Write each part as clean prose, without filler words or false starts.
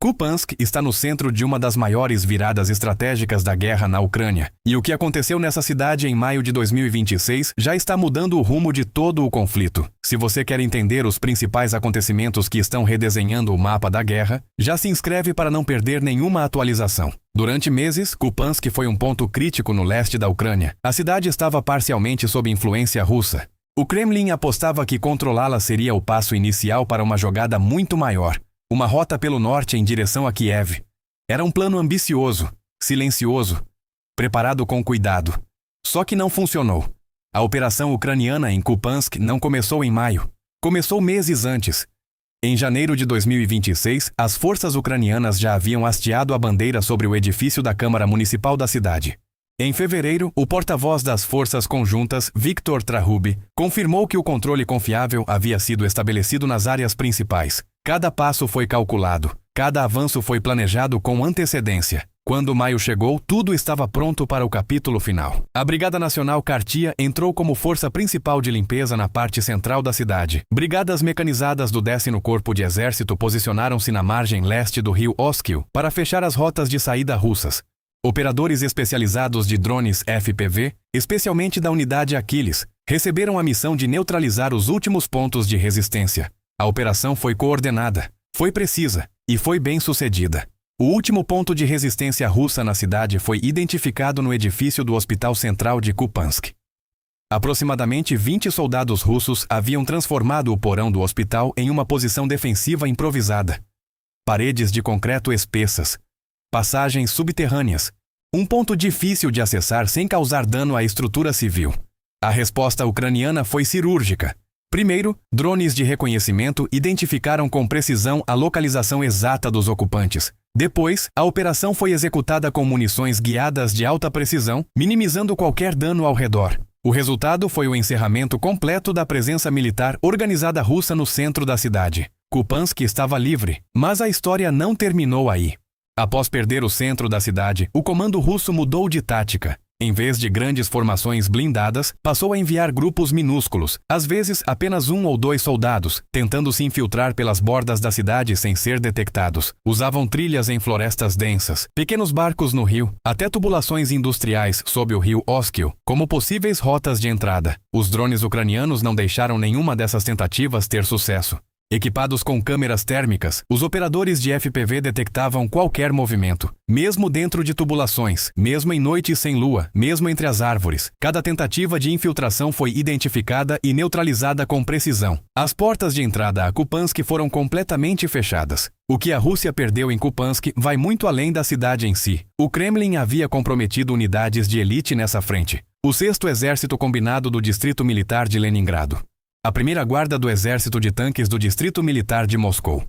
Kupiansk está no centro de uma das maiores viradas estratégicas da guerra na Ucrânia, e o que aconteceu nessa cidade em maio de 2026 já está mudando o rumo de todo o conflito. Se você quer entender os principais acontecimentos que estão redesenhando o mapa da guerra, já se inscreve para não perder nenhuma atualização. Durante meses, Kupiansk foi um ponto crítico no leste da Ucrânia. A cidade estava parcialmente sob influência russa. O Kremlin apostava que controlá-la seria o passo inicial para uma jogada muito maior. Uma rota pelo norte em direção a Kiev. Era um plano ambicioso, silencioso, preparado com cuidado. Só que não funcionou. A operação ucraniana em Kupiansk não começou em maio. Começou meses antes. Em janeiro de 2026, as forças ucranianas já haviam hasteado a bandeira sobre o edifício da Câmara Municipal da cidade. Em fevereiro, o porta-voz das Forças Conjuntas, Viktor Trahubi, confirmou que o controle confiável havia sido estabelecido nas áreas principais. Cada passo foi calculado, cada avanço foi planejado com antecedência. Quando maio chegou, tudo estava pronto para o capítulo final. A Brigada Nacional Kartia entrou como força principal de limpeza na parte central da cidade. Brigadas mecanizadas do 10º Corpo de Exército posicionaram-se na margem leste do rio Oskil para fechar as rotas de saída russas. Operadores especializados de drones FPV, especialmente da unidade Achilles, receberam a missão de neutralizar os últimos pontos de resistência. A operação foi coordenada, foi precisa e foi bem sucedida. O último ponto de resistência russa na cidade foi identificado no edifício do Hospital Central de Kupiansk. Aproximadamente 20 soldados russos haviam transformado o porão do hospital em uma posição defensiva improvisada. Paredes de concreto espessas, passagens subterrâneas, um ponto difícil de acessar sem causar dano à estrutura civil. A resposta ucraniana foi cirúrgica. Primeiro, drones de reconhecimento identificaram com precisão a localização exata dos ocupantes. Depois, a operação foi executada com munições guiadas de alta precisão, minimizando qualquer dano ao redor. O resultado foi o encerramento completo da presença militar organizada russa no centro da cidade. Kupiansk estava livre, mas a história não terminou aí. Após perder o centro da cidade, o comando russo mudou de tática. Em vez de grandes formações blindadas, passou a enviar grupos minúsculos, às vezes apenas 1 ou 2 soldados, tentando se infiltrar pelas bordas da cidade sem ser detectados. Usavam trilhas em florestas densas, pequenos barcos no rio, até tubulações industriais sob o rio Oskil, como possíveis rotas de entrada. Os drones ucranianos não deixaram nenhuma dessas tentativas ter sucesso. Equipados com câmeras térmicas, os operadores de FPV detectavam qualquer movimento, mesmo dentro de tubulações, mesmo em noites sem lua, mesmo entre as árvores. Cada tentativa de infiltração foi identificada e neutralizada com precisão. As portas de entrada a Kupiansk foram completamente fechadas. O que a Rússia perdeu em Kupiansk vai muito além da cidade em si. O Kremlin havia comprometido unidades de elite nessa frente. O 6º Exército Combinado do Distrito Militar de Leningrado. A primeira guarda do exército de tanques do Distrito Militar de Moscou.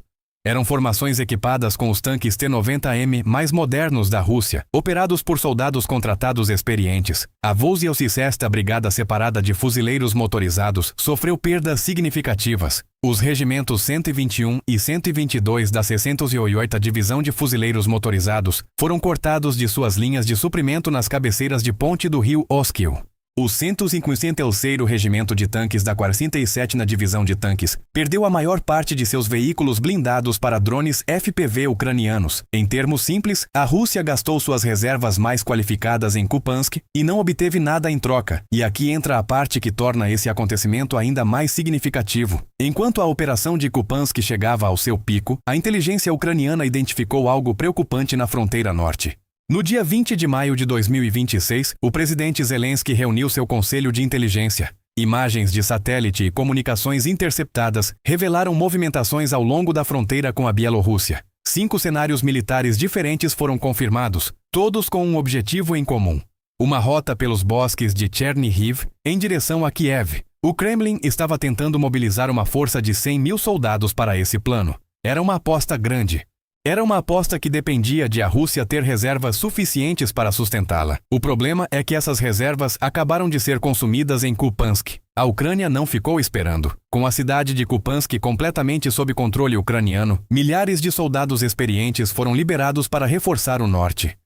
Eram formações equipadas com os tanques T-90M mais modernos da Rússia, operados por soldados contratados experientes. A Vozyelsky-6ª Brigada Separada de Fuzileiros Motorizados sofreu perdas significativas. Os regimentos 121 e 122 da 608ª Divisão de Fuzileiros Motorizados foram cortados de suas linhas de suprimento nas cabeceiras de ponte do rio Oskil. O 153º Regimento de Tanques da 47ª Divisão de Tanques perdeu a maior parte de seus veículos blindados para drones FPV ucranianos. Em termos simples, a Rússia gastou suas reservas mais qualificadas em Kupiansk e não obteve nada em troca. E aqui entra a parte que torna esse acontecimento ainda mais significativo. Enquanto a operação de Kupiansk chegava ao seu pico, a inteligência ucraniana identificou algo preocupante na fronteira norte. No dia 20 de maio de 2026, o presidente Zelensky reuniu seu conselho de inteligência. Imagens de satélite e comunicações interceptadas revelaram movimentações ao longo da fronteira com a Bielorrússia. 5 cenários militares diferentes foram confirmados, todos com um objetivo em comum: uma rota pelos bosques de Chernihiv em direção a Kiev. O Kremlin estava tentando mobilizar uma força de 100 mil soldados para esse plano. Era uma aposta grande. Era uma aposta que dependia de a Rússia ter reservas suficientes para sustentá-la. O problema é que essas reservas acabaram de ser consumidas em Kupiansk. A Ucrânia não ficou esperando. Com a cidade de Kupiansk completamente sob controle ucraniano, milhares de soldados experientes foram liberados para reforçar o norte.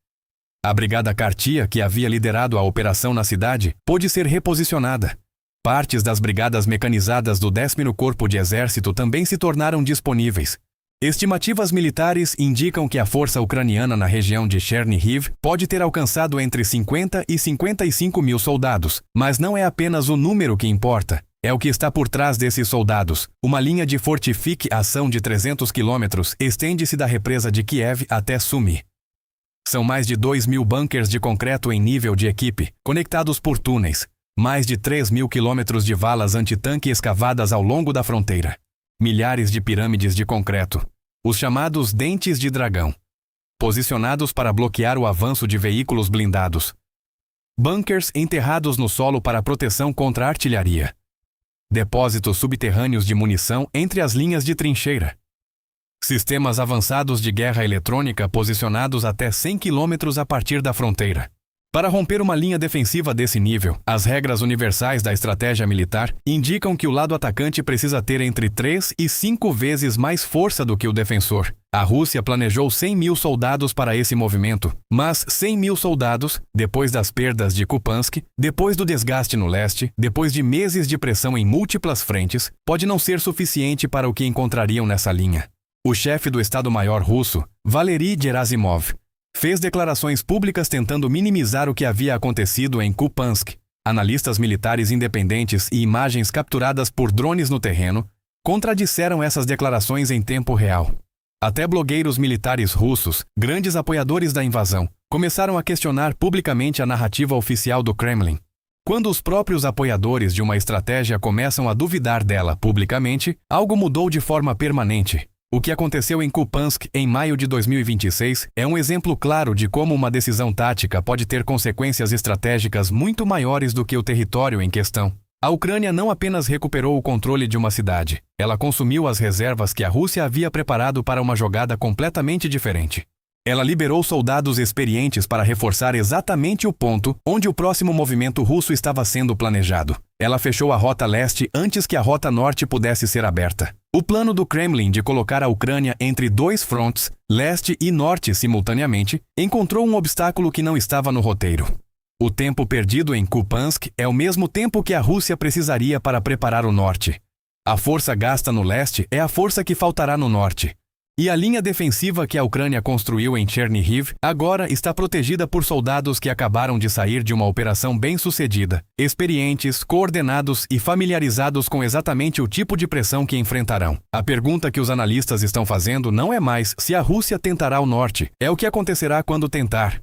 A Brigada Kartia, que havia liderado a operação na cidade, pôde ser reposicionada. Partes das brigadas mecanizadas do 10º Corpo de Exército também se tornaram disponíveis. Estimativas militares indicam que a força ucraniana na região de Chernihiv pode ter alcançado entre 50 e 55 mil soldados, mas não é apenas o número que importa. É o que está por trás desses soldados. Uma linha de fortificação de 300 quilômetros estende-se da represa de Kiev até Sumy. São mais de 2.000 bunkers de concreto em nível de equipe, conectados por túneis. Mais de 3.000 quilômetros de valas antitanque escavadas ao longo da fronteira. Milhares de pirâmides de concreto, os chamados dentes de dragão, posicionados para bloquear o avanço de veículos blindados. Bunkers enterrados no solo para proteção contra artilharia. Depósitos subterrâneos de munição entre as linhas de trincheira. Sistemas avançados de guerra eletrônica posicionados até 100 quilômetros a partir da fronteira. Para romper uma linha defensiva desse nível, as regras universais da estratégia militar indicam que o lado atacante precisa ter entre 3 e 5 vezes mais força do que o defensor. A Rússia planejou 100 mil soldados para esse movimento, mas 100 mil soldados, depois das perdas de Kupiansk, depois do desgaste no leste, depois de meses de pressão em múltiplas frentes, pode não ser suficiente para o que encontrariam nessa linha. O chefe do Estado-Maior russo, Valery Gerasimov, fez declarações públicas tentando minimizar o que havia acontecido em Kupiansk. Analistas militares independentes e imagens capturadas por drones no terreno contradisseram essas declarações em tempo real. Até blogueiros militares russos, grandes apoiadores da invasão, começaram a questionar publicamente a narrativa oficial do Kremlin. Quando os próprios apoiadores de uma estratégia começam a duvidar dela publicamente, algo mudou de forma permanente. O que aconteceu em Kupiansk em maio de 2026 é um exemplo claro de como uma decisão tática pode ter consequências estratégicas muito maiores do que o território em questão. A Ucrânia não apenas recuperou o controle de uma cidade, ela consumiu as reservas que a Rússia havia preparado para uma jogada completamente diferente. Ela liberou soldados experientes para reforçar exatamente o ponto onde o próximo movimento russo estava sendo planejado. Ela fechou a rota leste antes que a rota norte pudesse ser aberta. O plano do Kremlin de colocar a Ucrânia entre dois frontes, leste e norte simultaneamente, encontrou um obstáculo que não estava no roteiro. O tempo perdido em Kupiansk é o mesmo tempo que a Rússia precisaria para preparar o norte. A força gasta no leste é a força que faltará no norte. E a linha defensiva que a Ucrânia construiu em Chernihiv agora está protegida por soldados que acabaram de sair de uma operação bem-sucedida, experientes, coordenados e familiarizados com exatamente o tipo de pressão que enfrentarão. A pergunta que os analistas estão fazendo não é mais se a Rússia tentará o norte, é o que acontecerá quando tentar.